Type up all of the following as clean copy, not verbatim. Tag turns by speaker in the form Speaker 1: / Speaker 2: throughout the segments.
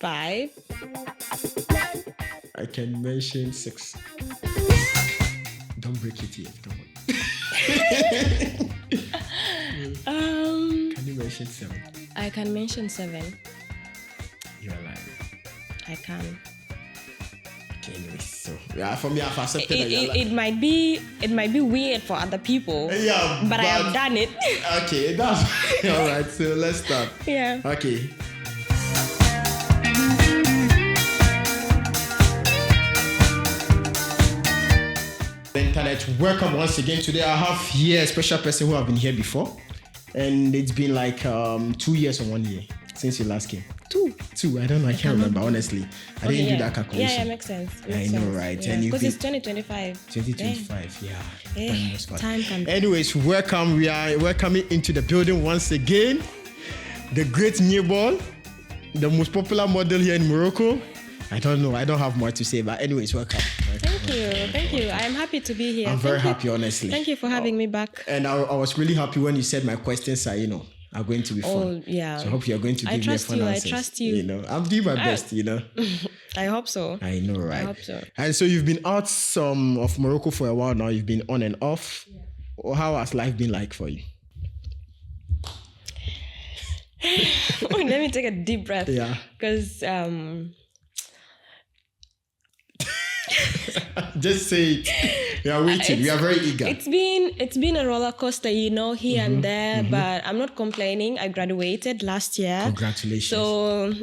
Speaker 1: 5.
Speaker 2: I can mention 6. Don't break it yet. Come on. Can you mention 7?
Speaker 1: I can mention 7.
Speaker 2: You're alive.
Speaker 1: I can.
Speaker 2: Okay, anyway, so yeah, for me, I've accepted that you're
Speaker 1: It might be weird for other people.
Speaker 2: Yeah,
Speaker 1: but I have done it.
Speaker 2: Okay, that's all right. So let's start.
Speaker 1: Yeah.
Speaker 2: Okay. Internet, welcome once again. Today I have here a special person who have been here before, and it's been like 2 years or 1 year since you last came. 2. I don't know. I can't remember honestly. I didn't do that calculation.
Speaker 1: Yeah, makes sense.
Speaker 2: I know, right?
Speaker 1: Yeah. Because it's 2025.
Speaker 2: 2025. Yeah.
Speaker 1: Time can.
Speaker 2: Anyways, welcome. We are welcoming into the building once again the great newborn, the most popular model here in Morocco. I don't know. I don't have more to say, but anyways, welcome.
Speaker 1: Thank you. I am happy to be here.
Speaker 2: I'm very happy, honestly.
Speaker 1: Thank you for having me back.
Speaker 2: And I was really happy when you said my questions are, are going to be fun.
Speaker 1: Oh, yeah.
Speaker 2: So I hope you're going to give me fun answers.
Speaker 1: I trust you.
Speaker 2: I'm doing my best,
Speaker 1: I hope so.
Speaker 2: I know, right?
Speaker 1: I hope so.
Speaker 2: And so you've been out of Morocco for a while now. You've been on and off. Yeah. How has life been like for you?
Speaker 1: Let me take a deep breath.
Speaker 2: Yeah.
Speaker 1: Because
Speaker 2: just say it. We are waiting. We are very eager.
Speaker 1: It's been a roller coaster, here and there, but I'm not complaining. I graduated last year.
Speaker 2: Congratulations.
Speaker 1: So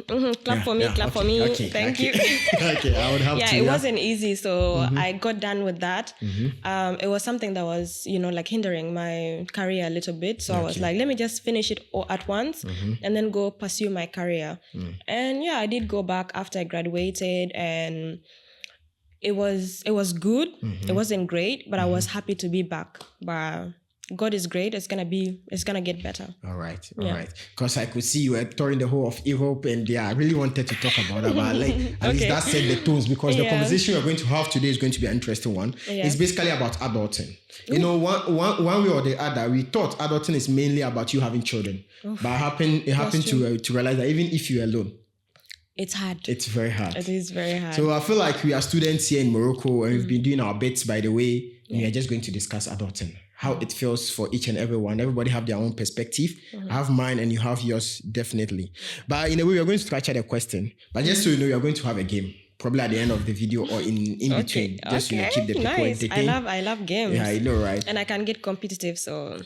Speaker 1: clap for me.
Speaker 2: Okay,
Speaker 1: Thank you.
Speaker 2: Okay, I would have to.
Speaker 1: It wasn't easy. So I got done with that. It was something that was, like hindering my career a little bit. So I was like, let me just finish it all at once and then go pursue my career. And I did go back after I graduated, and it was good. It wasn't great, but I was happy to be back. But God is great. It's gonna get better.
Speaker 2: All right. Because I could see you were touring the whole of Europe, and I really wanted to talk about that. But at least that set the tones, because the conversation we're going to have today is going to be an interesting one. Yeah. It's basically about adulting. One way or the other, we thought adulting is mainly about you having children, but it happened to realize that even if you're alone,
Speaker 1: it's hard.
Speaker 2: It's very hard.
Speaker 1: It is very hard.
Speaker 2: So I feel like we are students here in Morocco, and we've been doing our bits, by the way. And we are just going to discuss adulting, how it feels for each and everyone. Everybody have their own perspective. I have mine and you have yours, definitely. But in a way, we are going to scratch at the question. But just so you know, we are going to have a game, probably at the end of the video or in between. Just keep the people entertained.
Speaker 1: I love games.
Speaker 2: Yeah, I know, right?
Speaker 1: And I can get competitive, so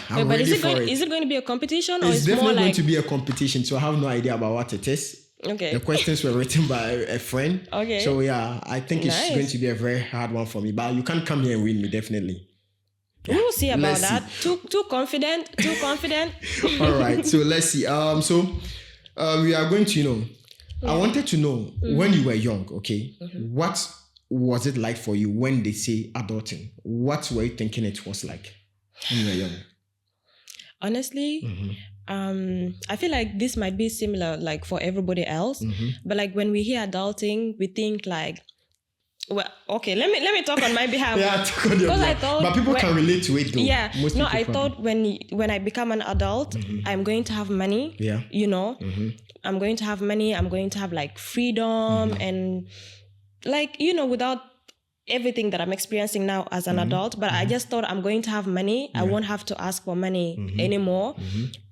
Speaker 2: I'm ready for it.
Speaker 1: Is it going to be a competition, or
Speaker 2: it's definitely
Speaker 1: more like
Speaker 2: going to be a competition? So I have no idea about what it is.
Speaker 1: Okay.
Speaker 2: The questions were written by a friend.
Speaker 1: Okay.
Speaker 2: So I think it's going to be a very hard one for me. But you can't come here and win me, definitely.
Speaker 1: Yeah. We will see about that. Too confident.
Speaker 2: All right. So let's see. We are going to, I wanted to know when you were young, okay, what was it like for you when they say adulting? What were you thinking it was like when you were young?
Speaker 1: Honestly, I feel like this might be similar, like for everybody else. But like when we hear adulting, we think like, well, okay, let me talk on my behalf.
Speaker 2: Talk on your behalf. But people can relate to it though.
Speaker 1: Yeah. I thought when I become an adult, I'm going to have money.
Speaker 2: Yeah.
Speaker 1: I'm going to have money. I'm going to have like freedom and like, without everything that I'm experiencing now as an adult, but I just thought I'm going to have money. I won't have to ask for money anymore,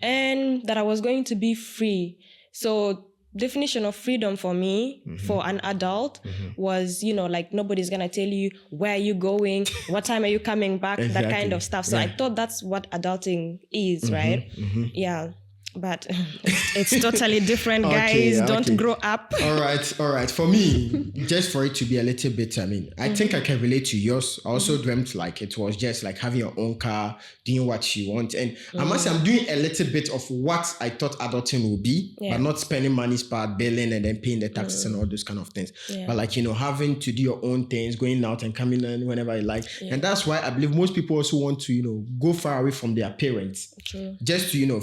Speaker 1: and that I was going to be free. So definition of freedom for me, for an adult, was, like nobody's going to tell you where are you going, what time are you coming back, that kind of stuff. So I thought that's what adulting is, right? Yeah. But it's totally different, guys. Don't grow up.
Speaker 2: All right. For me, just for it to be a little bit, I think I can relate to yours. I also dreamt like it was just like having your own car, doing what you want. And I must say, I'm doing a little bit of what I thought adulting would be, but not spending money, spart billing and then paying the taxes and all those kind of things. But like, having to do your own things, going out and coming in whenever you like. And that's why I believe most people also want to, go far away from their parents.
Speaker 1: True.
Speaker 2: Just to,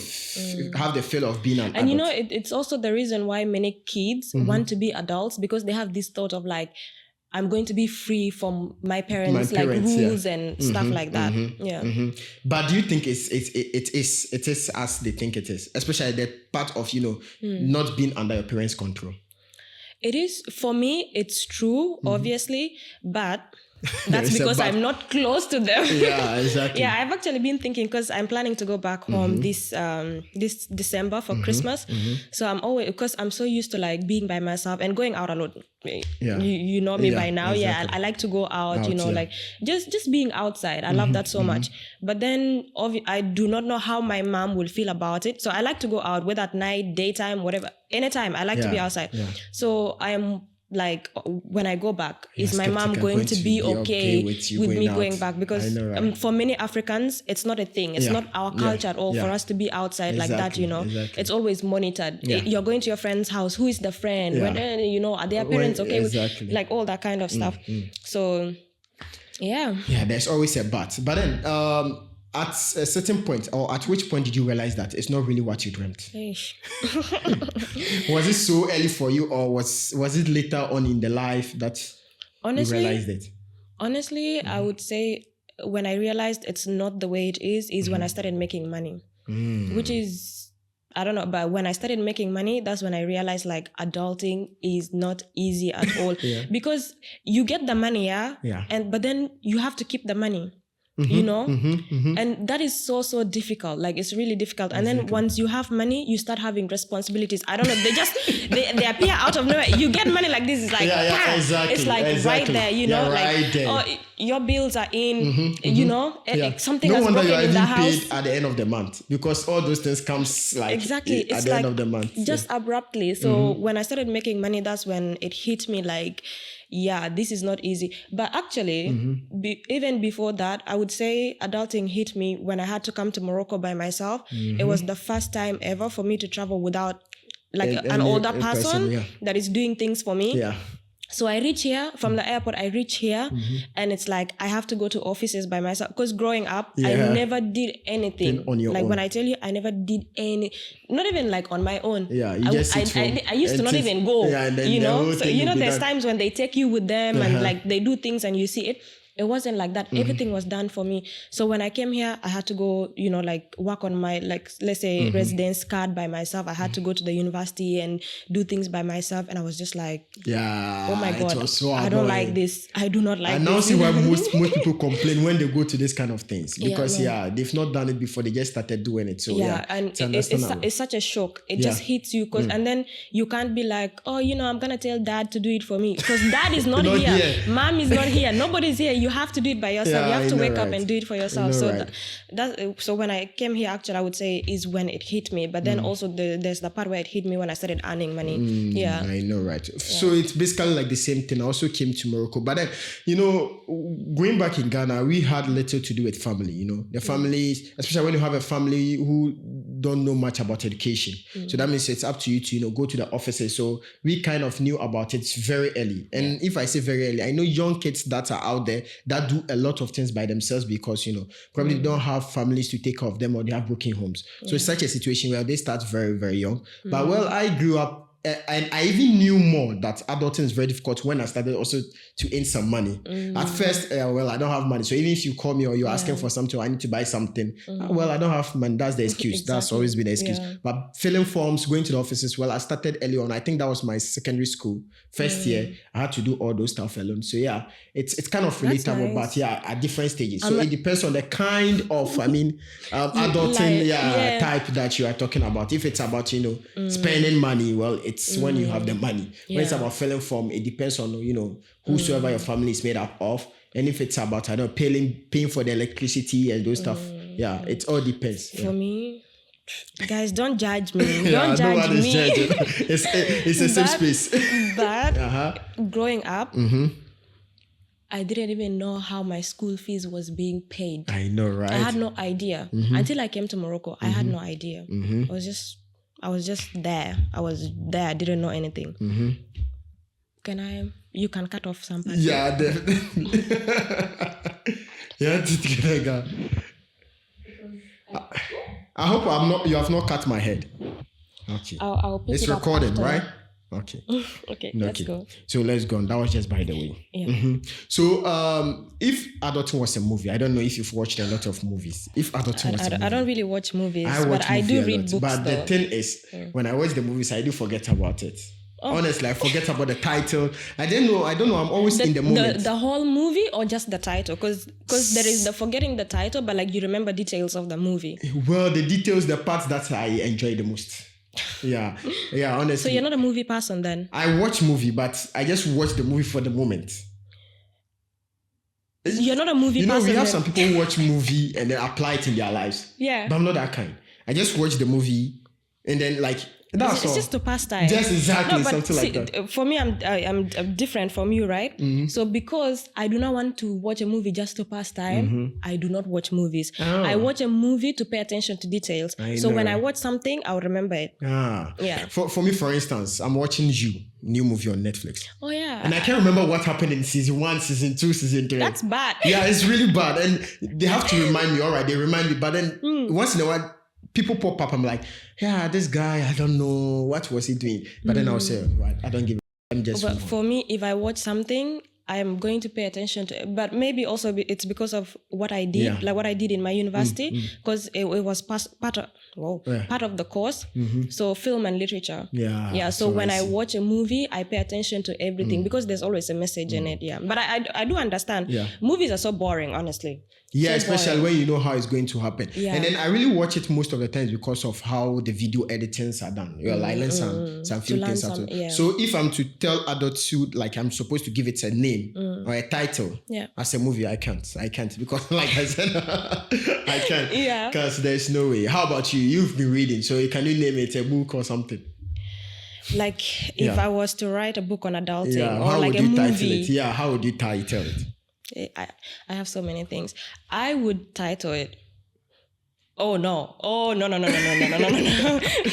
Speaker 2: have the feel of being an adult.
Speaker 1: And it's also the reason why many kids want to be adults, because they have this thought of like, I'm going to be free from my parents like rules and stuff like that.
Speaker 2: But do you think it is as they think it is, especially the part of not being under your parents' control?
Speaker 1: It is, for me, it's true, obviously, but that's because I'm not close to them.
Speaker 2: Yeah, exactly.
Speaker 1: Yeah, I've actually been thinking, because I'm planning to go back home this December for Christmas. So I'm always, because I'm so used to like being by myself and going out a lot.
Speaker 2: Yeah.
Speaker 1: You know me by now.
Speaker 2: Exactly.
Speaker 1: Yeah, I like to go out, like just being outside. I love that so much. But then I do not know how my mom will feel about it. So I like to go out, whether at night, daytime, whatever, anytime. I like to be outside.
Speaker 2: Yeah.
Speaker 1: So I am like, when I go back, is my
Speaker 2: skeptical.
Speaker 1: mom going to be okay with me
Speaker 2: out.
Speaker 1: going back? Because
Speaker 2: I know, right?
Speaker 1: For many Africans, it's not a thing. It's not our culture at all for us to be outside like that,
Speaker 2: Exactly.
Speaker 1: It's always monitored.
Speaker 2: Yeah.
Speaker 1: You're going to your friend's house. Who is the friend?
Speaker 2: Yeah.
Speaker 1: When, are their parents okay
Speaker 2: exactly.
Speaker 1: with, like, all that kind of stuff? So, yeah.
Speaker 2: Yeah, there's always a but. But then, at a certain point, or at which point did you realize that it's not really what you dreamt? Was it so early for you, or was it later on in the life that you realized it?
Speaker 1: Honestly, I would say when I realized it's not the way it is when I started making money, which is, I don't know, but when I started making money, that's when I realized like adulting is not easy at all. Because you get the money, but then you have to keep the money. And that is so difficult. Like, it's really difficult. And then once you have money, you start having responsibilities. I don't know, they appear out of nowhere. You get money like this, it's like
Speaker 2: exactly.
Speaker 1: It's like right there,
Speaker 2: right there.
Speaker 1: Oh, your bills are in, something
Speaker 2: no
Speaker 1: has
Speaker 2: wonder
Speaker 1: broken
Speaker 2: you are
Speaker 1: in the
Speaker 2: even
Speaker 1: house
Speaker 2: paid at the end of the month, because all those things comes like
Speaker 1: exactly.
Speaker 2: at the end of the month,
Speaker 1: just abruptly. So when I started making money, that's when it hit me like, yeah, this is not easy. But actually, even before that, I would say adulting hit me when I had to come to Morocco by myself. It was the first time ever for me to travel without like an older person that is doing things for me.
Speaker 2: Yeah.
Speaker 1: So I reach here from the airport, and it's like I have to go to offices by myself, because growing up, I never did anything.
Speaker 2: On your own.
Speaker 1: When I tell you, I never did not even like on my own.
Speaker 2: Yeah, you just sit home
Speaker 1: I used to not even go,
Speaker 2: and then
Speaker 1: So, there's times when they take you with them and like they do things and you see it. It wasn't like that. Everything was done for me. So when I came here, I had to go, like work on my, like, let's say residence card by myself. I had to go to the university and do things by myself. And I was just like, oh my God, I don't like this. I do not like this.
Speaker 2: I now see why most people complain when they go to this kind of things. Because they've not done it before. They just started doing it. So
Speaker 1: and it's such a shock. It just hits you. And then you can't be like, oh, I'm going to tell dad to do it for me. Because dad is not here. Mom is not here. Nobody's here. You have to do it by yourself. You have to wake up and do it for yourself. So when I came here, actually, I would say is when it hit me. But then also there's the part where it hit me when I started earning money.
Speaker 2: I know, right? So it's basically like the same thing. I also came to Morocco. But then, going back in Ghana, we had little to do with family, the families, especially when you have a family who don't know much about education. So that means it's up to you to, go to the offices. So we kind of knew about it very early. And if I say very early, I know young kids that are out there that do a lot of things by themselves because, probably don't have families to take care of them, or they have broken homes. So it's such a situation where they start very, very young. But I grew up, and I even knew more that adulting is very difficult when I started also to earn some money. At first, I don't have money. So even if you call me or you're asking for something, I need to buy something. I don't have money. That's the excuse.
Speaker 1: Exactly.
Speaker 2: That's always been the excuse. But filling forms, going to the offices, I started early on. I think that was my secondary school. First year, I had to do all those stuff alone. So it's kind of relatable, nice. But at different stages. So it depends on the kind of, adulting type that you are talking about. If it's about, spending money, it's when you have the money. When it's about filling form, it depends on, whosoever your family is made up of. And if it's about, paying for the electricity and those stuff, it all depends.
Speaker 1: For me, guys, don't judge me. Don't judge me.
Speaker 2: It's a safe space.
Speaker 1: But growing up, I didn't even know how my school fees was being paid.
Speaker 2: I know, right? I
Speaker 1: had no idea. Until I came to Morocco, I had no idea. I was just there. I was there. I didn't know anything. You can cut off some parts.
Speaker 2: Yeah, definitely. I hope you have not cut my head. Okay.
Speaker 1: I'll pick
Speaker 2: it's
Speaker 1: it
Speaker 2: recorded,
Speaker 1: up
Speaker 2: right? Okay.
Speaker 1: Okay, let's go.
Speaker 2: So let's go on. That was just by the way.
Speaker 1: Yeah.
Speaker 2: So if adulting was a movie, I don't know if you've watched a lot of movies. If adulting was a movie.
Speaker 1: I don't really watch movies, but I do read books.
Speaker 2: But the thing is, when I watch the movies, I do forget about it. Honestly, I forget about the title. I don't know. I'm always in the moment.
Speaker 1: The whole movie or just the title? Because there is the forgetting the title, but like you remember details of the movie.
Speaker 2: Well, the details, the parts that I enjoy the most. Yeah, honestly.
Speaker 1: So you're not a movie person then?
Speaker 2: I watch movie, but I just watch the movie for the moment.
Speaker 1: You're not a movie person.
Speaker 2: We have some people who watch movie and then apply it in their lives.
Speaker 1: Yeah.
Speaker 2: But I'm not that kind. I just watch the movie and then like that's
Speaker 1: it's just to pass time.
Speaker 2: Just exactly,
Speaker 1: no, but
Speaker 2: something
Speaker 1: see,
Speaker 2: like that.
Speaker 1: For me, I'm different from you, right?
Speaker 2: Mm-hmm.
Speaker 1: So because I do not want to watch a movie just to pass time, I do not watch movies.
Speaker 2: Oh.
Speaker 1: I watch a movie to pay attention to details. So when I watch something, I'll remember it. Yeah.
Speaker 2: For me, for instance, I'm watching new movie on Netflix.
Speaker 1: Oh yeah.
Speaker 2: And I can't remember what happened in season 1, season 2, season 3.
Speaker 1: That's bad.
Speaker 2: Yeah, it's really bad. And they have to remind me, all right, they remind me. But then once in a while, people pop up. I'm like, yeah, this guy, I don't know. What was he doing? But then I'll say, right, I don't give a I'm just.
Speaker 1: But for me, if I watch something, I'm going to pay attention to it. But maybe also it's because of what I did, like what I did in my university, because it was part of the course. So film and literature. Yeah. So when I watch a movie, I pay attention to everything because there's always a message in it. Yeah. But I do understand.
Speaker 2: Yeah.
Speaker 1: Movies are so boring, honestly.
Speaker 2: Yeah,
Speaker 1: so
Speaker 2: especially when you know how it's going to happen.
Speaker 1: Yeah.
Speaker 2: And then I really watch it most of the times because of how the video editings are done. You're like, learn some few things. So if I'm to tell Adulthood, like I'm supposed to give it a name or a title as a movie, I can't because like I said, I can't.
Speaker 1: Yeah.
Speaker 2: Because there's no way. How about you? You've been reading, so can you name it a book or something?
Speaker 1: Like if I was to write a book on adulting or
Speaker 2: how
Speaker 1: like
Speaker 2: would
Speaker 1: a
Speaker 2: you
Speaker 1: movie.
Speaker 2: title it? Yeah, how would you title it?
Speaker 1: I have so many things. I would title it. Oh no!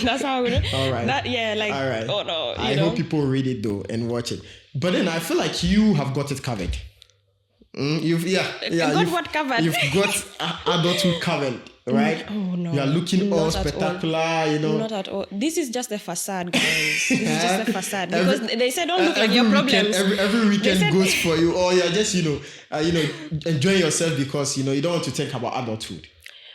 Speaker 1: That's how I would.
Speaker 2: All right.
Speaker 1: All
Speaker 2: right.
Speaker 1: Oh no!
Speaker 2: I hope people read it though and watch it. But then I feel like you have got it covered. You've
Speaker 1: what covered?
Speaker 2: You've got Adulthood covered, right?
Speaker 1: Oh no!
Speaker 2: You are looking all spectacular, you know.
Speaker 1: Not at all. This is just a facade, guys. This is just a facade because they say don't look at your problems.
Speaker 2: Every weekend goes for you, or you're just enjoying yourself because you don't want to think about adulthood.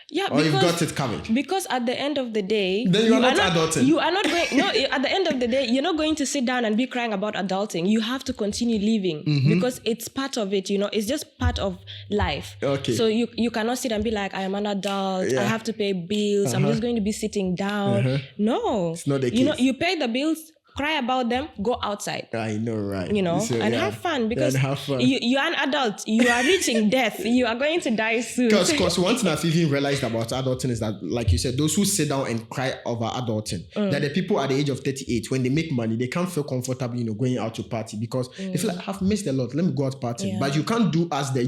Speaker 1: Yeah,
Speaker 2: or you've got it covered.
Speaker 1: Because at the end of the day,
Speaker 2: then you are not adulting.
Speaker 1: You are not going. No, at the end of the day, you're not going to sit down and be crying about adulting. You have to continue living because it's part of it. It's just part of life.
Speaker 2: Okay.
Speaker 1: So you cannot sit and be like, I am an adult. I have to pay bills. I'm just going to be sitting down. No,
Speaker 2: it's not the case.
Speaker 1: You pay the bills. Cry about them, go outside.
Speaker 2: I know, right?
Speaker 1: So, have fun because you're an adult. You are reaching death. You are going to die soon.
Speaker 2: Because one thing I've even realized about adulting is that, like you said, those who sit down and cry over adulting, that the people at the age of 38, when they make money, they can't feel comfortable, going out to party because they feel like, I've missed a lot. Let me go out partying. Yeah. But you can't do as the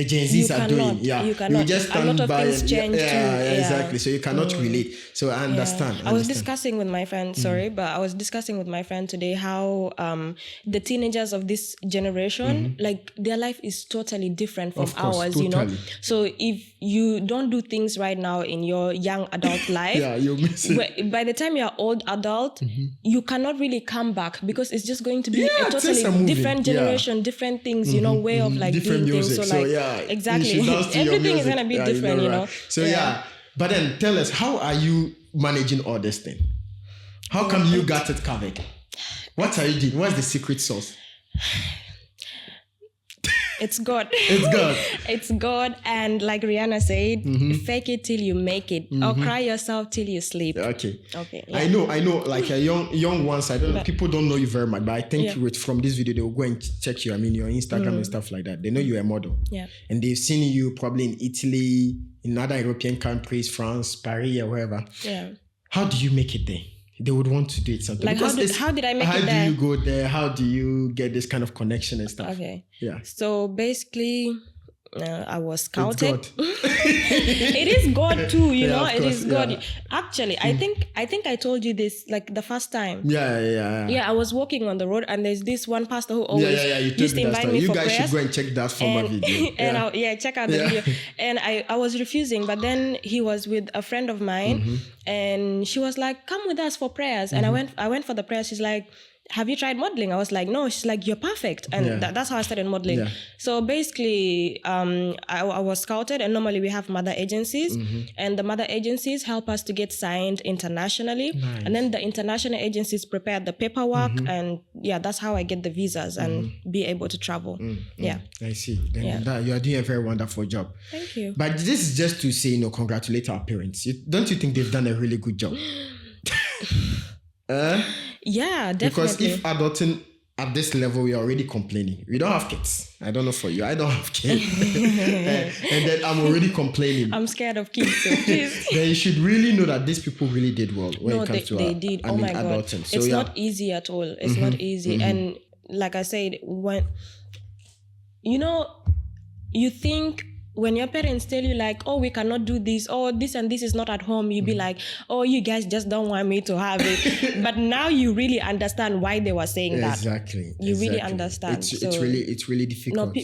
Speaker 2: Gen Zs are doing. Yeah.
Speaker 1: You cannot.
Speaker 2: You just stand
Speaker 1: a lot of
Speaker 2: by
Speaker 1: things change too.
Speaker 2: Exactly. So you cannot relate. So I understand.
Speaker 1: I was discussing with my friend, I was discussing with my friend today how the teenagers of this generation, like their life is totally different from ours,
Speaker 2: totally.
Speaker 1: So if you don't do things right now in your young adult life,
Speaker 2: you'll miss it.
Speaker 1: By the time you're old adult, you cannot really come back because it's just going to be a totally different generation, different things, way of like
Speaker 2: different
Speaker 1: doing
Speaker 2: music.
Speaker 1: things. So exactly. Everything is going to be different,
Speaker 2: So but then tell us, how are you managing all this thing? How come you got it covered? What are you doing? What's the secret sauce?
Speaker 1: It's God.
Speaker 2: It's God.
Speaker 1: It's God. And like Rihanna said, fake it till you make it, or cry yourself till you sleep.
Speaker 2: Okay.
Speaker 1: Yeah.
Speaker 2: I know. Like a young ones, people don't know you very much, but I think from this video, they will go and check you. I mean, your Instagram and stuff like that. They know you're a model.
Speaker 1: Yeah.
Speaker 2: And they've seen you probably in Italy, in other European countries, France, Paris, or wherever.
Speaker 1: Yeah.
Speaker 2: How do you make it there? They would want to do it something.
Speaker 1: Like how did I make it there?
Speaker 2: How do you go there? How do you get this kind of connection and stuff?
Speaker 1: Okay.
Speaker 2: Yeah.
Speaker 1: So basically, I was scouted.
Speaker 2: It
Speaker 1: is God too, it
Speaker 2: course,
Speaker 1: is God. Actually, I think I told you this like the first time.
Speaker 2: Yeah,
Speaker 1: I was walking on the road and there's this one pastor who always used to invite me
Speaker 2: you
Speaker 1: for
Speaker 2: guys
Speaker 1: prayers.
Speaker 2: Should go and check that former video.
Speaker 1: And check out the video. And I was refusing, but then he was with a friend of mine and she was like, come with us for prayers. And I went for the prayers. She's like, have you tried modeling? I was like, no. She's like, you're perfect. And that's how I started modeling.
Speaker 2: Yeah.
Speaker 1: So basically, I was scouted, and normally we have mother agencies, and the mother agencies help us to get signed internationally.
Speaker 2: Nice.
Speaker 1: And then the international agencies prepare the paperwork, and that's how I get the visas and be able to travel. Yeah.
Speaker 2: I see. Then you are doing a very wonderful job.
Speaker 1: Thank you.
Speaker 2: But this is just to say, congratulate our parents. Don't you think they've done a really good job?
Speaker 1: Yeah, definitely.
Speaker 2: Because if adulting at this level, we are already complaining. We don't have kids. I don't know for you. I don't have kids. and then I'm already complaining.
Speaker 1: I'm scared of kids, so please.
Speaker 2: Then you should really know that these people really did well when it comes to
Speaker 1: they did. My God.
Speaker 2: adulting. So,
Speaker 1: it's not easy at all. It's not easy. And like I said, when you think when your parents tell you like, oh, we cannot do this, or this and this is not at home, you be like, oh, you guys just don't want me to have it. But now you really understand why they were saying that.
Speaker 2: Exactly.
Speaker 1: You really understand.
Speaker 2: It's really difficult.
Speaker 1: No,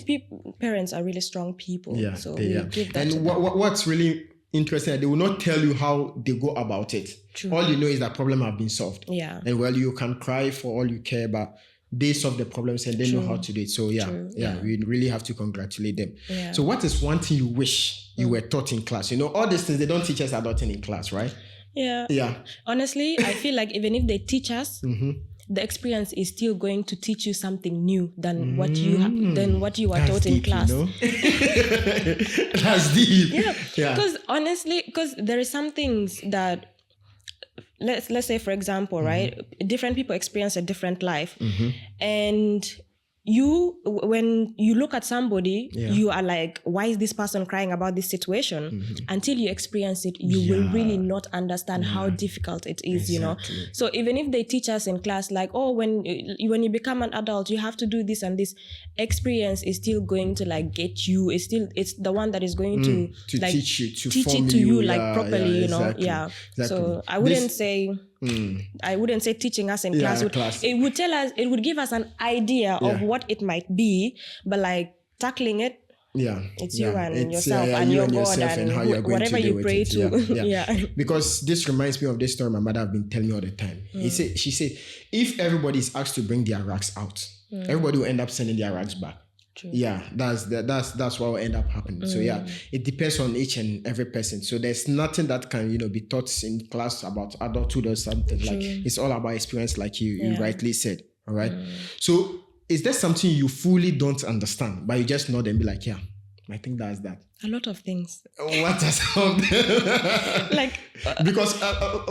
Speaker 1: parents are really strong people.
Speaker 2: Yeah,
Speaker 1: so
Speaker 2: give that. And what's really interesting, they will not tell you how they go about it.
Speaker 1: True.
Speaker 2: All you know is that problem have been solved.
Speaker 1: Yeah.
Speaker 2: And you can cry for all you care about. They solve the problems and they know how to do it. So we really have to congratulate them.
Speaker 1: Yeah.
Speaker 2: So what is one thing you wish you were taught in class? All these things, they don't teach us adulting in class, right?
Speaker 1: Yeah.
Speaker 2: Yeah.
Speaker 1: Honestly, I feel like even if they teach us, the experience is still going to teach you something new than what you were taught in class.
Speaker 2: That's deep.
Speaker 1: Yeah. Because there is some things that let's say, for example, right, different people experience a different life, and when you look at somebody, you are like, why is this person crying about this situation? Until you experience it, you will really not understand how difficult it is.
Speaker 2: Exactly.
Speaker 1: So even if they teach us in class like, oh, when you become an adult, you have to do this and this, experience is still going to like get you. It's the one that is going to like
Speaker 2: teach you, to
Speaker 1: teach
Speaker 2: form
Speaker 1: it to you like
Speaker 2: yeah,
Speaker 1: properly.
Speaker 2: Exactly. Exactly.
Speaker 1: So I wouldn't say teaching us in class. It would tell us, it would give us an idea of what it might be, but like tackling it, it's you and yourself and your God and
Speaker 2: how you're going
Speaker 1: whatever
Speaker 2: to
Speaker 1: you pray to.
Speaker 2: Because this reminds me of this story my mother have been telling me all the time. She said, if everybody is asked to bring their rags out, everybody will end up sending their rags back.
Speaker 1: True.
Speaker 2: Yeah, that's what will end up happening. So it depends on each and every person. So there's nothing that can be taught in class about adulthood or something.
Speaker 1: True.
Speaker 2: Like it's all about experience, like you rightly said. All right. So is there something you fully don't understand, but you just nod and be like, yeah, I think that's that?
Speaker 1: A lot of things.
Speaker 2: What has happened?
Speaker 1: Like
Speaker 2: because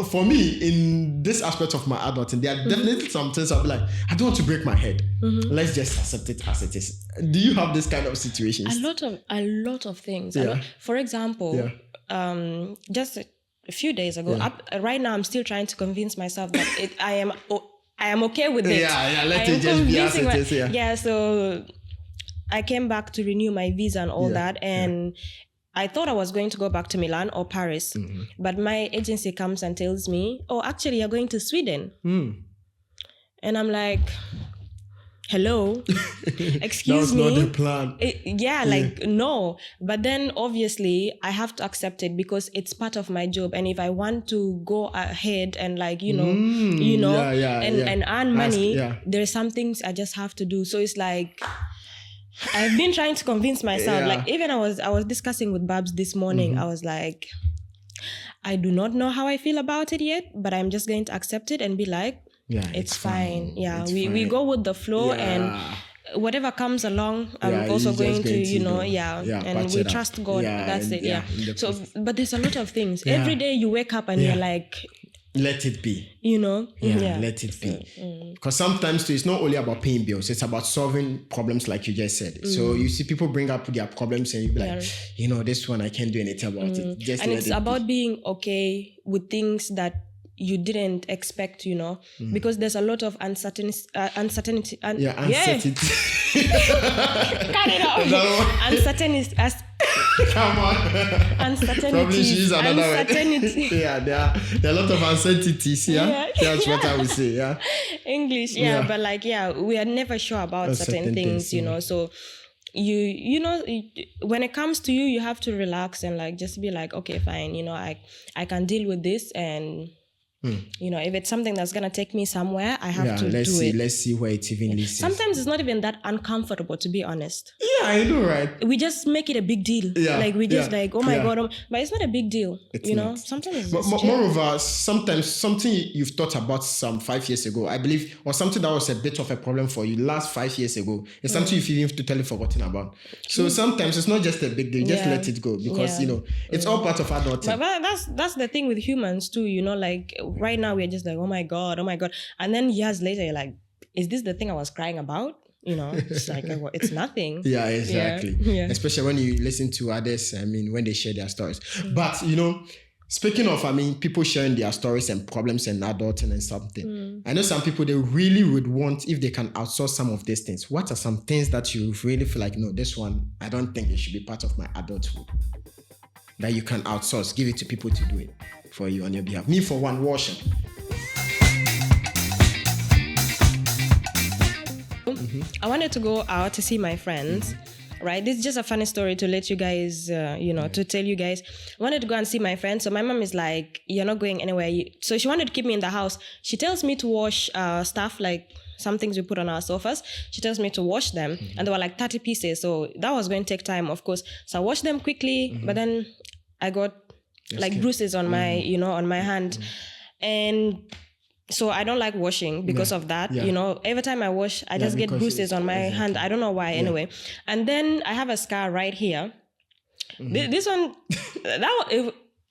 Speaker 2: for me, in this aspect of my adulting, there are definitely some things I'll be like, I don't want to break my head. Let's just accept it as it is. Do you have this kind of situations?
Speaker 1: A lot of things.
Speaker 2: Yeah.
Speaker 1: For example, just a few days ago, right now I'm still trying to convince myself that I am okay with it.
Speaker 2: Let it just be as it is.
Speaker 1: Yeah, so I came back to renew my visa and all that, and I thought I was going to go back to Milan or Paris, but my agency comes and tells me, oh, actually you're going to Sweden. And I'm like, hello, excuse me.
Speaker 2: That was not the plan.
Speaker 1: No. But then obviously I have to accept it because it's part of my job. And if I want to go ahead and like, and earn money, there are some things I just have to do. So it's like, I've been trying to convince myself. Like even I was discussing with Babs this morning. I was like, I do not know how I feel about it yet, but I'm just going to accept it and be like, it's fine. Yeah, we go with the flow and whatever comes along, I'm also going to, and we trust God. That's it. So, but there's a lot of things. Every day you wake up and you're like,
Speaker 2: let it be. Let it be. Because sometimes it's not only about paying bills, it's about solving problems like you just said. So you see people bring up their problems and you be like, this one I can't do anything about it. Just
Speaker 1: and it's about being okay with things that you didn't expect, because there's a lot of uncertainty. Uncertainty. Cut it out. Uncertainty.
Speaker 2: Come on.
Speaker 1: Uncertainty.
Speaker 2: Probably she is another word. There are a lot of uncertainties. That's what I would say.
Speaker 1: English. But like, we are never sure about certain things, So when it comes to you, you have to relax and like just be like, okay, fine, I can deal with this and You know, if it's something that's going to take me somewhere, I have to do it.
Speaker 2: Let's see where it even leads.
Speaker 1: Sometimes it's not even that uncomfortable, to be honest.
Speaker 2: Yeah, I know, right?
Speaker 1: We just make it a big deal.
Speaker 2: Yeah,
Speaker 1: like we just like, oh my God. But it's not a big deal.
Speaker 2: It's
Speaker 1: know,
Speaker 2: not.
Speaker 1: sometimes it's
Speaker 2: but moreover, sometimes something you've thought about some 5 years ago, I believe, or something that was a bit of a problem for you last 5 years ago, is something you've even totally forgotten about. So sometimes it's not just a big deal. Just let it go, because, you know, it's all part of adulting.
Speaker 1: But that's the thing with humans too, you know, like right now we're just like, oh my God. And then years later, you're like, is this the thing I was crying about? You know, it's like, it's nothing.
Speaker 2: Yeah, exactly.
Speaker 1: Yeah.
Speaker 2: Especially when you listen to others, I mean, when they share their stories. But, you know, speaking of, I mean, people sharing their stories and problems and adulting and something. I know some people, they really would want, if they can outsource some of these things. What are some things that you really feel like, no, this one, I don't think it should be part of my adulthood? That you can outsource, give it to people to do it for you on your behalf. Me, for one, washing.
Speaker 1: I wanted to go out to see my friends. Right, this is just a funny story to let you guys, to tell you guys. I wanted to go and see my friends. So my mom is like, "You're not going anywhere." So she wanted to keep me in the house. She tells me to wash stuff, like some things we put on our sofas. She tells me to wash them, and there were like 30 pieces. So that was going to take time, of course. So I washed them quickly, but then I got bruises on my, on my hand, and so I don't like washing because of that. You know, every time I wash, I just get bruises on my hand. I don't know why anyway. And then I have a scar right here. This one,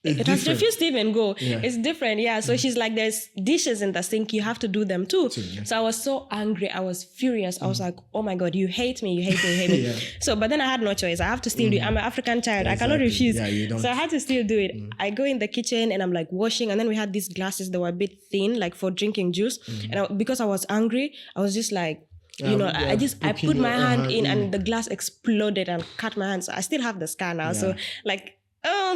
Speaker 1: it has refused to even go. It's different. Yeah. So she's like, there's dishes in the sink. You have to do them too. So I was so angry. I was furious. I was like, oh my God, you hate me. You hate me. So, but then I had no choice. I have to still do it. I'm an African child. I cannot refuse. So I had to still do it. I go in the kitchen and I'm like washing. And then we had these glasses that were a bit thin, like for drinking juice. And because I was angry, I was just like, I put my hand in and the glass exploded and cut my hand. So I still have the scar now. So like,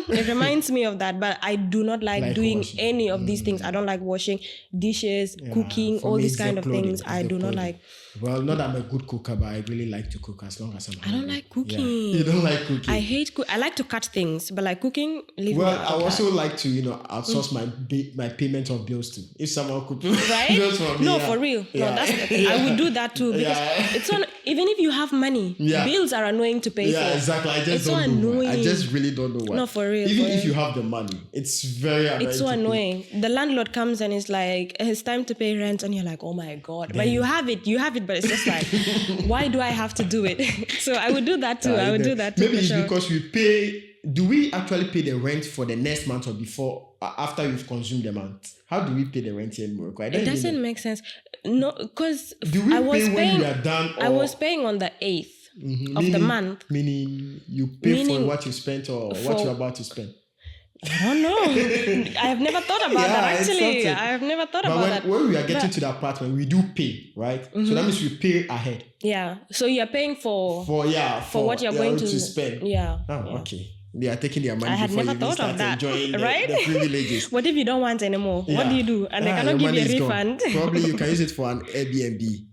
Speaker 1: it reminds me of that, but I do not like doing washing. Any of these things. I don't like washing dishes, cooking, all these kind of things. I do not like.
Speaker 2: Well, not that I'm a good cooker, but I really like to cook as long as I'm hungry.
Speaker 1: I don't like cooking.
Speaker 2: You don't like cooking?
Speaker 1: I hate I like to cut things, but like cooking, leave me out.
Speaker 2: I also like to, outsource my payment of bills too. If someone could
Speaker 1: right?
Speaker 2: bills for me,
Speaker 1: for real. No, I would do that too, because it's on. Even if you have money, bills are annoying to pay for.
Speaker 2: Yeah, exactly. I just don't know why. I just really don't know why.
Speaker 1: No, for real.
Speaker 2: Even if you have the money, it's very annoying.
Speaker 1: It's so annoying. The landlord comes and is like, it's time to pay rent, and you're like, oh my God. But you have it, but it's just like, why do I have to do it? So I would do that too. I would do that too.
Speaker 2: Maybe it's because we pay. Do we actually pay the rent for the next month or before, after you've consumed the month? How do we pay the rent here in Morocco?
Speaker 1: It doesn't make sense. No, because
Speaker 2: I was paying when we are done.
Speaker 1: I was paying on the 8th of the month.
Speaker 2: Meaning you pay for what you spent or what you're about to spend.
Speaker 1: I don't know. I have never thought about that, actually. I have never thought about that.
Speaker 2: When we are getting to the apartment, we do pay, right? So that means we pay ahead.
Speaker 1: Yeah. So you're paying for what you're going to
Speaker 2: spend.
Speaker 1: Yeah.
Speaker 2: Oh, okay. They are taking their money.
Speaker 1: I had never thought of that, right?
Speaker 2: The privileges.
Speaker 1: What if you don't want anymore? What do you do? And they cannot give you a refund.
Speaker 2: Probably you can use it for an Airbnb.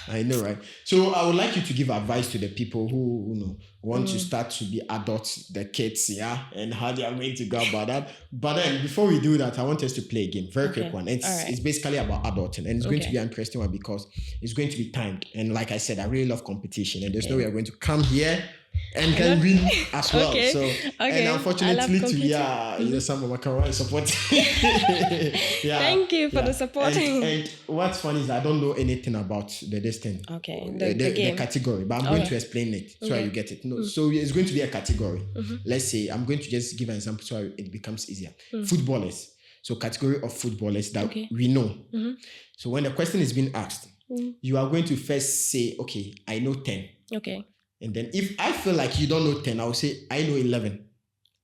Speaker 2: I know, right? So I would like you to give advice to the people who want to start to be adults, the kids, and how they are going to go about that. But then before we do that, I want us to play a game, very quick one. It's basically about adulting, and it's going to be an interesting one because it's going to be timed. And like I said, I really love competition, and there's no way I'm going to come here and can win as well. And unfortunately, some of my career support.
Speaker 1: Thank you for the support.
Speaker 2: And what's funny is I don't know anything about this thing. The category, but I'm going to explain it so you get it. No, so it's going to be a category. Let's say I'm going to just give an example so it becomes easier. Footballers. So category of footballers that we know. So when the question is being asked, you are going to first say, okay, I know 10.
Speaker 1: Okay.
Speaker 2: And then if I feel like you don't know 10, I'll say, I know 11.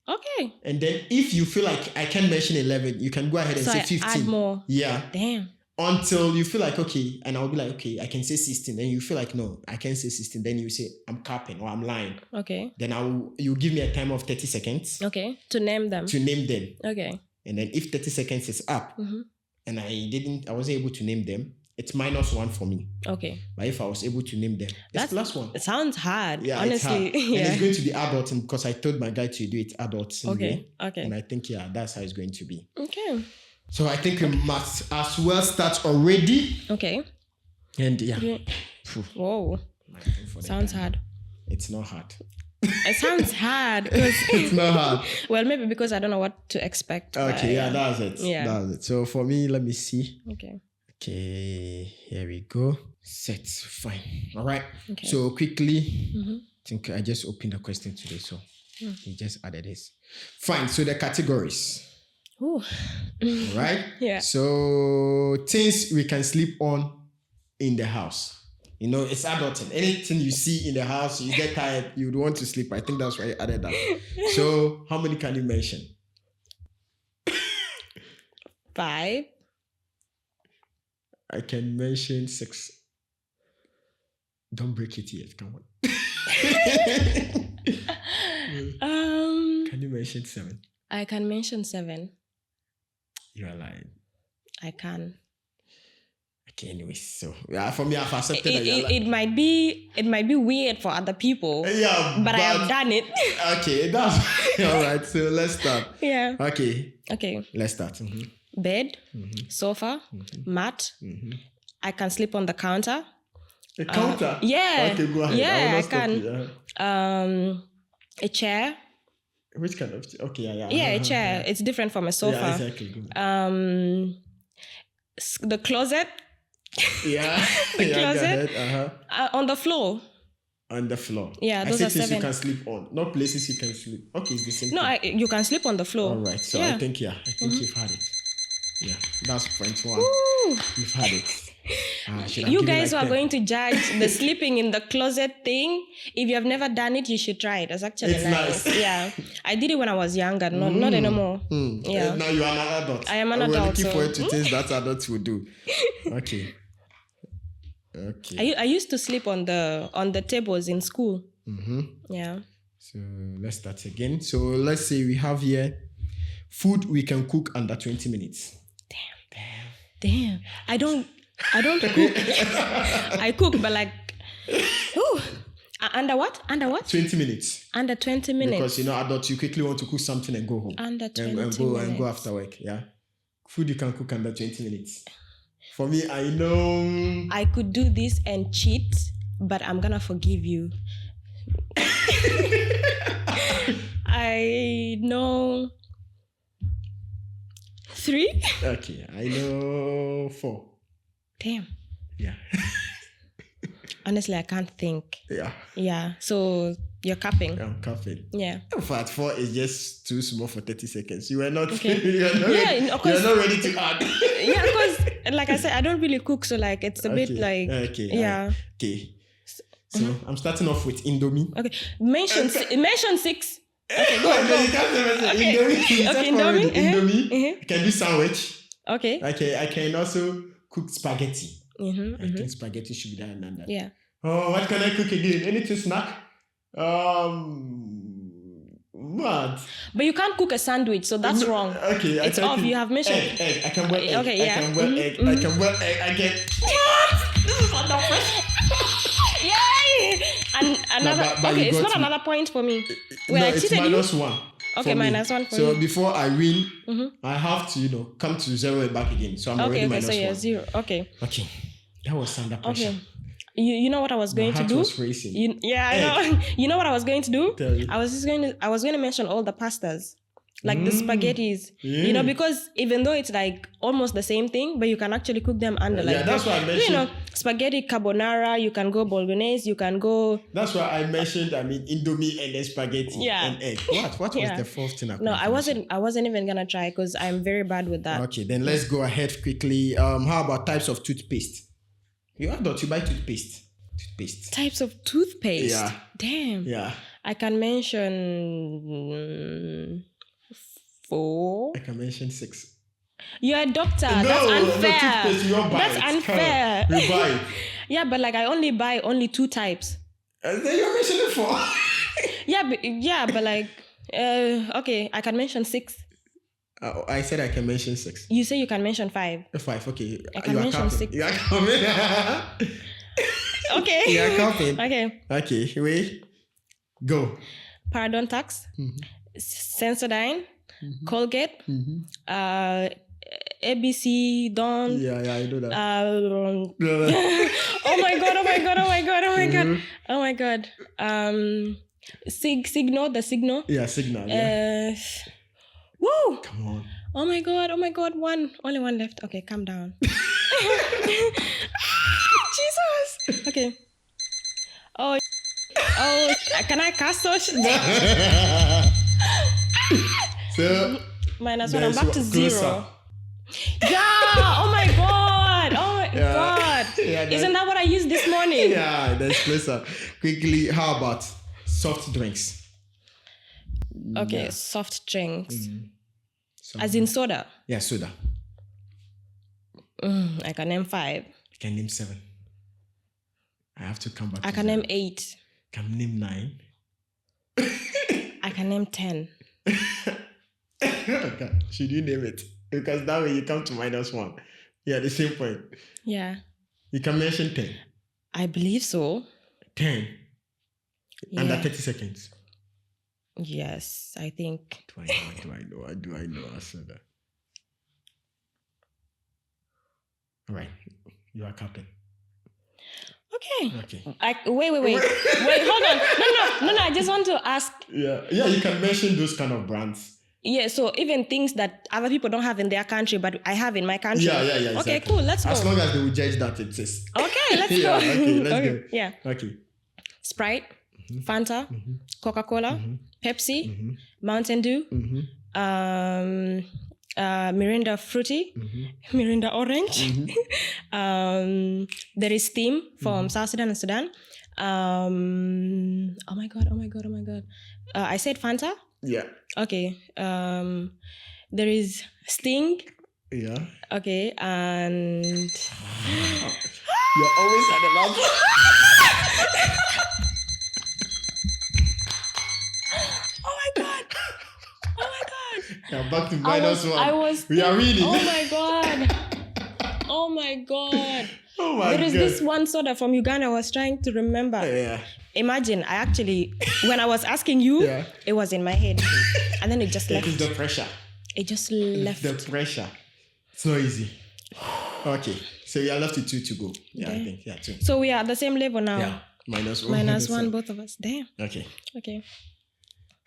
Speaker 1: Okay.
Speaker 2: And then if you feel like I can mention 11, you can go ahead and say 15.
Speaker 1: Add more.
Speaker 2: Yeah.
Speaker 1: Damn.
Speaker 2: Until you feel like, okay, and I'll be like, okay, I can say 16. Then you feel like, no, I can't say 16. Then you say, I'm capping or I'm lying.
Speaker 1: Okay.
Speaker 2: Then you give me a time of 30 seconds.
Speaker 1: Okay. To name them. Okay.
Speaker 2: And then if 30 seconds is up and I wasn't able to name them, it's -1 for me. Okay. But if I was able to name them, it's +1.
Speaker 1: It sounds hard, honestly.
Speaker 2: It's hard. And it's going to be adulting because I told my guy to do it adulting.
Speaker 1: Okay.
Speaker 2: And I think, that's how it's going to be.
Speaker 1: Okay.
Speaker 2: So I think we must as well start already.
Speaker 1: Okay.
Speaker 2: And yeah.
Speaker 1: Whoa. Sounds hard.
Speaker 2: It's not hard.
Speaker 1: It sounds hard because
Speaker 2: It's not hard.
Speaker 1: Well, maybe because I don't know what to expect.
Speaker 2: Okay, yeah, that's it.
Speaker 1: Yeah.
Speaker 2: That's it. So for me, let me see.
Speaker 1: Okay.
Speaker 2: Okay, here we go. Set. Fine. All right.
Speaker 1: Okay.
Speaker 2: So quickly, I think I just opened the question today. So he just added this. Fine. So the categories.
Speaker 1: Ooh.
Speaker 2: All right.
Speaker 1: Yeah.
Speaker 2: So things we can sleep on in the house. You know, it's adulting. Anything you see in the house, you get tired, you would want to sleep. I think that's why I added that. So how many can you mention?
Speaker 1: 5.
Speaker 2: I can mention 6. Don't break it yet. Come on. Can you mention 7?
Speaker 1: I can mention 7.
Speaker 2: You are lying.
Speaker 1: I can.
Speaker 2: Okay, anyways, so yeah, for me, I've accepted that.
Speaker 1: It might be weird for other people.
Speaker 2: Yeah,
Speaker 1: but I have done it.
Speaker 2: Okay, that's all right. So let's start.
Speaker 1: Yeah.
Speaker 2: Okay. Let's start.
Speaker 1: Bed, sofa, mat. I can sleep on the counter.
Speaker 2: A counter?
Speaker 1: Yeah.
Speaker 2: Okay, go ahead.
Speaker 1: Yeah, I
Speaker 2: can.
Speaker 1: A chair.
Speaker 2: Which kind of chair? Okay, yeah.
Speaker 1: Yeah, a chair. Yeah. It's different from a sofa.
Speaker 2: Yeah, exactly. Good.
Speaker 1: The closet.
Speaker 2: Yeah.
Speaker 1: The closet. On the floor.
Speaker 2: On the floor.
Speaker 1: Yeah, those
Speaker 2: I
Speaker 1: are
Speaker 2: things
Speaker 1: 7.
Speaker 2: You can sleep on, not places you can sleep. Okay, it's the same.
Speaker 1: No, you can sleep on the floor.
Speaker 2: All right. So I think you've had it. Yeah, that's point 1.
Speaker 1: Woo.
Speaker 2: You've had it.
Speaker 1: You guys who are going to judge the sleeping in the closet thing, if you have never done it, you should try it. It's actually nice. Yeah, I did it when I was younger. Not anymore. Yeah.
Speaker 2: And now you are an adult.
Speaker 1: I am an adult.
Speaker 2: We're looking forward to things that adults will do. Okay.
Speaker 1: I used to sleep on the tables in school. Yeah.
Speaker 2: So let's start again. So let's say we have here food we can cook under 20 minutes.
Speaker 1: Damn. I don't cook. I cook, but like, under what?
Speaker 2: 20 minutes.
Speaker 1: Under 20 minutes.
Speaker 2: Because adults, you quickly want to cook something and go home.
Speaker 1: Under 20 minutes.
Speaker 2: And go after work. Yeah. Food you can cook under 20 minutes. For me, I know
Speaker 1: I could do this and cheat, but I'm gonna forgive you. I know 3.
Speaker 2: Okay, I know 4.
Speaker 1: Damn.
Speaker 2: Yeah.
Speaker 1: Honestly, I can't think.
Speaker 2: Yeah.
Speaker 1: Yeah. So you're capping.
Speaker 2: I'm capping.
Speaker 1: Yeah.
Speaker 2: In fact, 4 is just too small for 30 seconds. You are not.
Speaker 1: Okay.
Speaker 2: You're not ready to add.
Speaker 1: Yeah, because like I said, I don't really cook, so like it's a bit like.
Speaker 2: Okay.
Speaker 1: Yeah.
Speaker 2: Okay. So I'm starting off with Indomie.
Speaker 1: Okay. Mention 6. Okay, go.
Speaker 2: You can't mention
Speaker 1: Okay.
Speaker 2: Indomie.
Speaker 1: Okay,
Speaker 2: Indomie. I can do sandwich.
Speaker 1: Okay.
Speaker 2: I can also cook spaghetti. I think spaghetti should be done and that.
Speaker 1: Yeah.
Speaker 2: Oh, what can I cook again? Anything snack? What?
Speaker 1: But you can't cook a sandwich, so that's wrong.
Speaker 2: Okay,
Speaker 1: it's off. You have mentioned
Speaker 2: egg. I can boil egg.
Speaker 1: Okay, yeah.
Speaker 2: I can boil egg. I can boil egg. I can.
Speaker 1: This is not the first. Yay! And another.
Speaker 2: But
Speaker 1: okay, it's not another point for me.
Speaker 2: No, it's -1.
Speaker 1: Okay, -1 for
Speaker 2: So
Speaker 1: me.
Speaker 2: before I win, I have to, come to 0 and back again. So I'm already -1.
Speaker 1: So you're 0. Okay.
Speaker 2: That was under pressure.
Speaker 1: Okay. You know what I was going to do?
Speaker 2: Was racing.
Speaker 1: I know. You know what I was going to do?
Speaker 2: Tell me.
Speaker 1: I was going to mention all the pastas. Like the spaghettis.
Speaker 2: Yeah.
Speaker 1: Because even though it's like almost the same thing, but you can actually cook them under like
Speaker 2: that's why I mentioned.
Speaker 1: Spaghetti carbonara, you can go bolognese, you can go.
Speaker 2: That's why I mentioned Indomie and then spaghetti and egg. What was the fourth thing?
Speaker 1: No, I wasn't even gonna try because I'm very bad with that.
Speaker 2: Okay, then let's go ahead quickly. How about types of toothpaste? You buy toothpaste.
Speaker 1: Types of toothpaste.
Speaker 2: Yeah.
Speaker 1: Damn.
Speaker 2: Yeah.
Speaker 1: I can mention 4.
Speaker 2: I can mention 6.
Speaker 1: You're a doctor.
Speaker 2: No,
Speaker 1: that's unfair.
Speaker 2: Toothpaste, you buy
Speaker 1: that's unfair.
Speaker 2: You buy it.
Speaker 1: Yeah, but like I only buy 2 types.
Speaker 2: And then you're mentioning 4.
Speaker 1: but like okay, I can mention 6.
Speaker 2: I said I can mention 6.
Speaker 1: You say you can mention 5.
Speaker 2: 5, okay.
Speaker 1: I can mention 6.
Speaker 2: You are coming.
Speaker 1: Okay.
Speaker 2: You are coming.
Speaker 1: Okay,
Speaker 2: wait. Go.
Speaker 1: Parodontax, Sensodyne, Colgate, ABC, Dawn.
Speaker 2: Yeah, I know that.
Speaker 1: Oh my god. Signal, the signal.
Speaker 2: Yeah, Signal. Yeah.
Speaker 1: Woo!
Speaker 2: Come on.
Speaker 1: Oh my god. Only one left. Okay, calm down. Jesus. Okay. Oh, can I cast such?
Speaker 2: So
Speaker 1: -1. I'm back to 0.
Speaker 2: closer.
Speaker 1: Yeah. Oh my god. God.
Speaker 2: Yeah,
Speaker 1: Isn't that what I used this morning?
Speaker 2: Yeah, that's closer. Quickly, how about soft drinks?
Speaker 1: Okay, soft drinks.
Speaker 2: Soft
Speaker 1: As in soda.
Speaker 2: Yeah, soda.
Speaker 1: I can name 5.
Speaker 2: I can name 7. I have to come back.
Speaker 1: I can name 8.
Speaker 2: Can name 9.
Speaker 1: I can name 10.
Speaker 2: Okay. Should you name it? Because that way you come to -1. Yeah, the same point.
Speaker 1: Yeah.
Speaker 2: You can mention 10.
Speaker 1: I believe so.
Speaker 2: 10.
Speaker 1: Yeah.
Speaker 2: Under 30 seconds.
Speaker 1: Yes, I think.
Speaker 2: Do I know? I said that. All right. You are captain.
Speaker 1: Okay.
Speaker 2: Okay.
Speaker 1: Wait, hold on. No, I just want to ask.
Speaker 2: Yeah, you can mention those kind of brands.
Speaker 1: Yeah, so even things that other people don't have in their country, but I have in my country.
Speaker 2: Yeah, exactly.
Speaker 1: Okay, cool, let's go.
Speaker 2: As long as they will judge that it is.
Speaker 1: Okay, let's go.
Speaker 2: Okay, let's go.
Speaker 1: Yeah.
Speaker 2: Okay.
Speaker 1: Sprite, Fanta, Coca-Cola, Pepsi, Mountain Dew, Mirinda Fruity, Mirinda Orange. There is Steam from South Sudan and Sudan. Oh my god. I said Fanta.
Speaker 2: Yeah.
Speaker 1: Okay. There is Sting.
Speaker 2: Yeah.
Speaker 1: Okay, and
Speaker 2: you're always at the last.
Speaker 1: Oh my god.
Speaker 2: Yeah, back to -1. We are reading.
Speaker 1: Oh my god. Oh my god. There is this one soda from Uganda I was trying to remember.
Speaker 2: Yeah.
Speaker 1: Imagine, when I was asking you, it was in my head. And then it just left.
Speaker 2: It is the pressure.
Speaker 1: It just left.
Speaker 2: The pressure. It's not easy. Okay. So you are left with 2 to go. Yeah, okay. I think. Yeah, 2.
Speaker 1: So we are at the same level now.
Speaker 2: Yeah. -1.
Speaker 1: -1, both of us. Damn.
Speaker 2: Okay.
Speaker 1: Okay.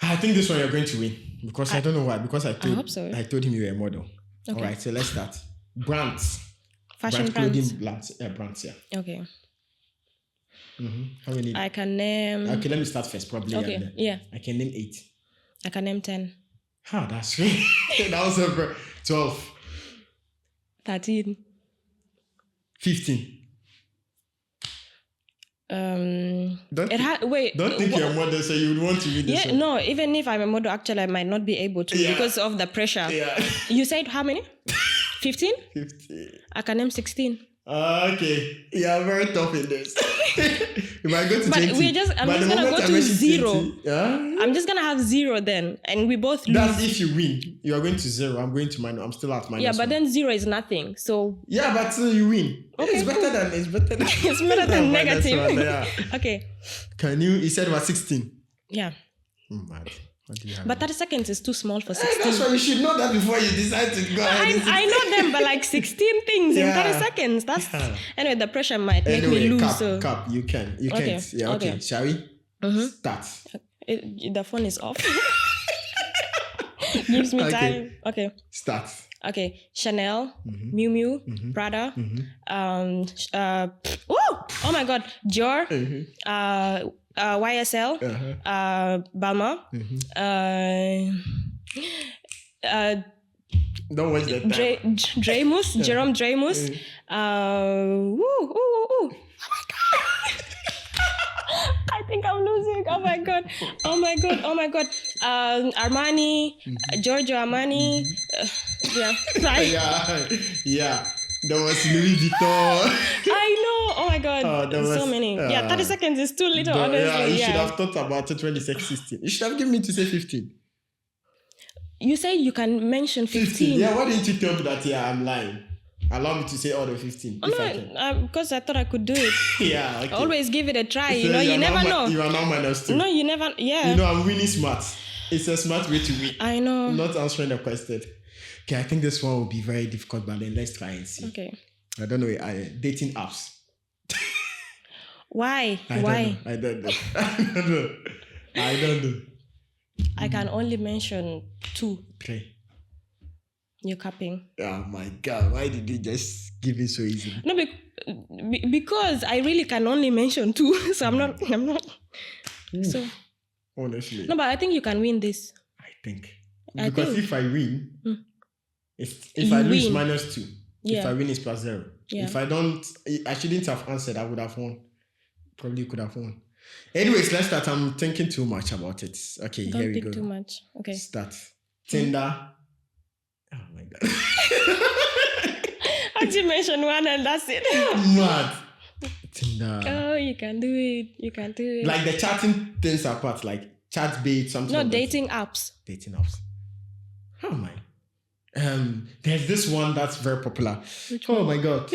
Speaker 2: I think this one you're going to win. Because I don't know why. Because I hope so. I told him you were a model. Okay. All right, so let's start. Brands.
Speaker 1: Fashion
Speaker 2: brands.
Speaker 1: Brands,
Speaker 2: yeah.
Speaker 1: Okay.
Speaker 2: How many?
Speaker 1: I can name...
Speaker 2: Okay, let me start first, probably.
Speaker 1: Okay, yeah.
Speaker 2: I can name 8.
Speaker 1: I can name 10.
Speaker 2: That's great. That was 12.
Speaker 1: 13.
Speaker 2: 15. Don't think you're a model, so you would want to read this one.
Speaker 1: No, even if I'm a model, actually, I might not be able to because of the pressure.
Speaker 2: Yeah.
Speaker 1: You said how many? 15?
Speaker 2: 15.
Speaker 1: I can name 16.
Speaker 2: Okay. Yeah, very tough in this. If I go to 20.
Speaker 1: I'm just going to go to 0.
Speaker 2: 20,
Speaker 1: I'm just going to have 0 then. And we both lose.
Speaker 2: That's if you win. You are going to 0. I'm going to -1. I'm still at -1.
Speaker 1: Yeah, but then 0 is nothing. So.
Speaker 2: Yeah, but you win.
Speaker 1: Okay,
Speaker 2: it's better than.
Speaker 1: It's better than negative.
Speaker 2: One, yeah.
Speaker 1: Okay.
Speaker 2: You said about 16.
Speaker 1: Yeah.
Speaker 2: Mad.
Speaker 1: But 30 seconds is too small for 16.
Speaker 2: That's why you should know that before you decide to go ahead.
Speaker 1: I know them, but like 16 things in 30 seconds. That's anyway. The pressure might make me lose.
Speaker 2: Cap, you can.
Speaker 1: Okay.
Speaker 2: Yeah. Okay. Shall we start?
Speaker 1: The phone is off. Gives me time. Okay.
Speaker 2: Start.
Speaker 1: Okay. Chanel, Miu Miu, Prada. Oh my God, Dior. YSL, Balmain,
Speaker 2: don't waste the time.
Speaker 1: Jerome Dramus. Oh my God. I think I'm losing. Oh my God. Armani, Giorgio Armani.
Speaker 2: Yeah. There was Louis Vuitton.
Speaker 1: I know. Oh my God. So many. 30 seconds is too little, honestly.
Speaker 2: You should have thought about it when you said 16. You should have given me to say 15.
Speaker 1: You say you can mention 15.
Speaker 2: Yeah, why didn't you tell me that I'm lying? Allow me to say all the 15.
Speaker 1: Because I thought I could do it.
Speaker 2: Yeah, okay.
Speaker 1: Always give it a try. So you never know.
Speaker 2: You are now -2.
Speaker 1: No, you never. Yeah.
Speaker 2: I'm winning smart. It's a smart way to win.
Speaker 1: I know.
Speaker 2: Not answering the question. Okay, I think this one will be very difficult, but then let's try and see.
Speaker 1: Okay.
Speaker 2: I don't know. Dating apps.
Speaker 1: Why?
Speaker 2: I don't know. I don't know.
Speaker 1: I can only mention 2.
Speaker 2: Okay.
Speaker 1: You're capping.
Speaker 2: Oh my God! Why did you just give it so easy?
Speaker 1: No, because I really can only mention 2, so I'm not. So
Speaker 2: honestly,
Speaker 1: no, but I think you can win this.
Speaker 2: I think because if I win, if I
Speaker 1: You
Speaker 2: lose
Speaker 1: win.
Speaker 2: -2.
Speaker 1: Yeah.
Speaker 2: If I win, it's +0.
Speaker 1: Yeah.
Speaker 2: If I don't, I shouldn't have answered. I would have won. Probably could have won. Anyways, let's start. I'm thinking too much about it. Okay,
Speaker 1: Don't
Speaker 2: here we
Speaker 1: think
Speaker 2: go.
Speaker 1: too much. Okay.
Speaker 2: Start. Tinder. Oh my God.
Speaker 1: I just mention one and that's it.
Speaker 2: Mad. Tinder.
Speaker 1: Oh, you can do it. You can do it.
Speaker 2: Like the chatting things apart, like chat bait, something.
Speaker 1: No,
Speaker 2: like
Speaker 1: dating apps.
Speaker 2: Dating apps. Oh my. There's this one that's very popular. Oh my God.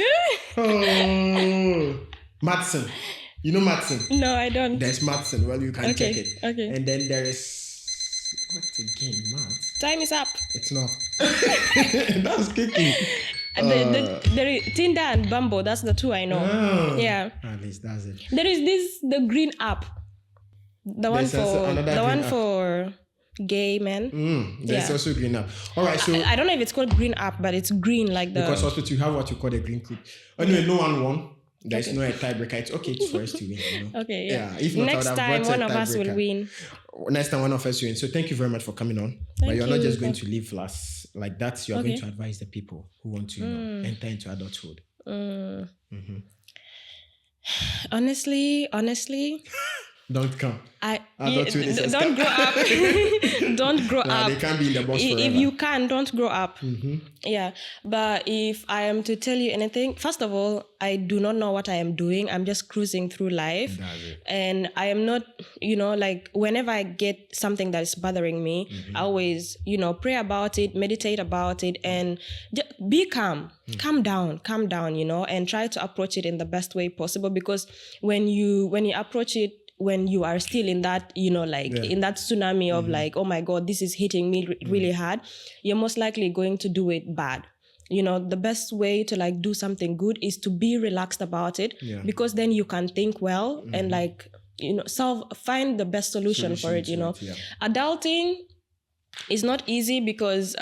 Speaker 2: Oh, Madsen. You know Madsen?
Speaker 1: No, I don't.
Speaker 2: There's Madsen. Well, you can check it.
Speaker 1: Okay.
Speaker 2: And then there is what again, Mad?
Speaker 1: Time is up.
Speaker 2: It's not. That's kicking.
Speaker 1: There is Tinder and Bumble. That's the 2 I know.
Speaker 2: Oh,
Speaker 1: Yeah.
Speaker 2: At least that's it.
Speaker 1: There is the green app. The one for gay men.
Speaker 2: There's also green app. All right, so
Speaker 1: I don't know if it's called green app, but it's green like the.
Speaker 2: Because also you have what you call the green code. Anyway, no one won. There's no tiebreaker. It's okay for us to win. You know?
Speaker 1: Okay. Yeah.
Speaker 2: If not,
Speaker 1: next time one of us will win.
Speaker 2: Next time one of us will win. So thank you very much for coming on. But you're not just going to leave last like that. You're going to advise the people who want to enter into adulthood.
Speaker 1: Honestly.
Speaker 2: Don't come.
Speaker 1: Don't grow up. Don't grow up.
Speaker 2: They can't be in the box forever.
Speaker 1: If you can, don't grow up. Yeah. But if I am to tell you anything, first of all, I do not know what I am doing. I'm just cruising through life. And I am not, like whenever I get something that is bothering me, I always, pray about it, meditate about it, and just be calm. Calm down, and try to approach it in the best way possible. Because when you approach it, when you are still in that, in that tsunami of like, oh my God, this is hitting me really hard, you're most likely going to do it bad. The best way to like do something good is to be relaxed about it, because then you can think well and like, find the best solution for it, Adulting is not easy because,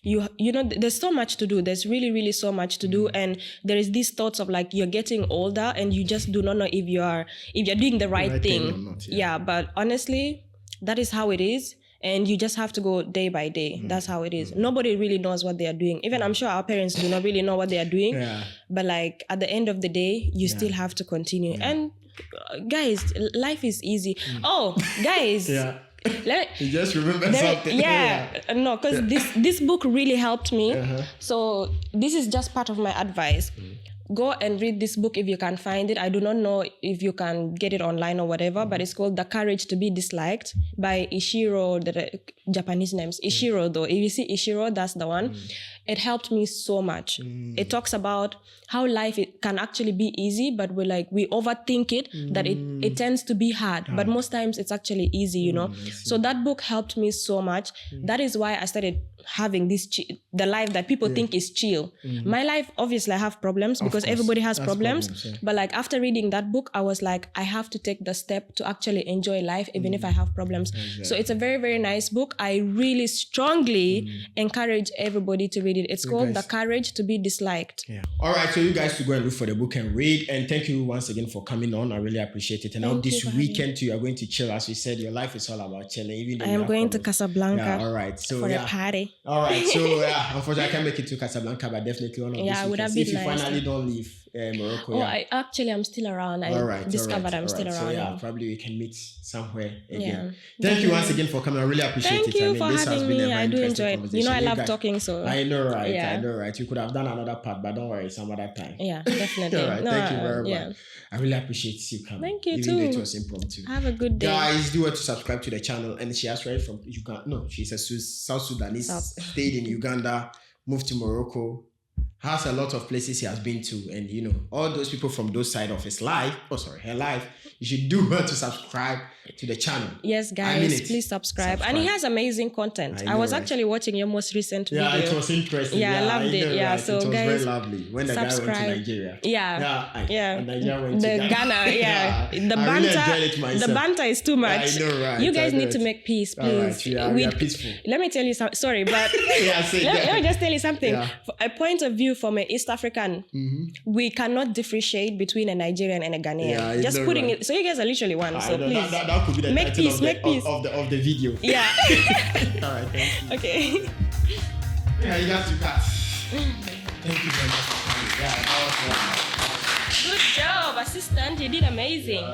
Speaker 1: there's so much to do. There's really, really so much to do. And there is these thoughts of like, you're getting older and you just do not know if you're doing the right thing. Or not, but honestly, that is how it is. And you just have to go day by day. That's how it is. Nobody really knows what they are doing. Even I'm sure our parents do not really know what they are doing. But like at the end of the day, you still have to continue. And guys, life is easy. Oh, guys.
Speaker 2: You just remember something.
Speaker 1: No, because this book really helped me. So this is just part of my advice. Go and read this book if you can find it. I do not know if you can get it online or whatever, but it's called The Courage to Be Disliked by Ishiro. The Japanese names Ishiro though. If you see Ishiro, that's the one. It helped me so much. It talks about how life can actually be easy, but we overthink it, that it tends to be hard. But most times it's actually easy, So that book helped me so much. That is why I started having the life that people think is chill. My life, obviously I have problems because everybody has problems. But like after reading that book, I was like, I have to take the step to actually enjoy life even if I have problems. So it's a very, very nice book. I really strongly encourage everybody to read it. It's called The Courage to Be Disliked.
Speaker 2: All right, so you guys to go and look for the book and read. And thank you once again for coming on. I really appreciate it. And now this weekend too, you are going to chill. As we said, your life is all about chilling. Even though I am going to
Speaker 1: Casablanca.
Speaker 2: All right, so
Speaker 1: for a party.
Speaker 2: All right, so unfortunately I can't make it to Casablanca, but definitely one of these
Speaker 1: would have
Speaker 2: been
Speaker 1: been
Speaker 2: if you finally don't leave Morocco.
Speaker 1: I'm still around. I discovered I'm still around.
Speaker 2: So probably we can meet somewhere again. Thank you once again for coming. I really appreciate it.
Speaker 1: Thank you for having me. I do enjoy it. I love talking, so
Speaker 2: I know, right? I know, right? You could have done another part, but don't worry, some other time.
Speaker 1: Yeah, definitely.
Speaker 2: All right, thank you very much. I really appreciate you coming.
Speaker 1: Thank you
Speaker 2: even
Speaker 1: too.
Speaker 2: Though it was impromptu.
Speaker 1: Have a good day,
Speaker 2: guys. Do want to subscribe to the channel. And she has right from Uganda. No, she's a South Sudanese. Stayed in Uganda, moved to Morocco. has a lot of places he has been to, and you know, all those people from those side of his life, her life, you should do her to subscribe to the channel.
Speaker 1: Yes, guys, please subscribe. And he has amazing content. I was actually watching your most recent video.
Speaker 2: Yeah, it was interesting.
Speaker 1: Yeah, I loved it. Yeah, right. So
Speaker 2: it was
Speaker 1: guys,
Speaker 2: very lovely when the guy went to Nigeria.
Speaker 1: Yeah.
Speaker 2: Nigeria went
Speaker 1: to
Speaker 2: Ghana.
Speaker 1: Yeah.
Speaker 2: The banter.
Speaker 1: The banter is too much.
Speaker 2: I know, right?
Speaker 1: You guys need to make peace, please.
Speaker 2: Right. We are peaceful.
Speaker 1: Let me tell you something. Sorry, but let me just tell you something. Yeah. A point of view from an East African, we cannot differentiate between a Nigerian and a Ghanaian. Yeah, just putting it. So you guys are literally one. So please
Speaker 2: that could be the
Speaker 1: make peace.
Speaker 2: Of the video.
Speaker 1: Yeah.
Speaker 2: All right. Thank you.
Speaker 1: Okay.
Speaker 2: Yeah, you got to cut. Thank you very much for coming. Yeah, that was
Speaker 1: good job, assistant. You did amazing.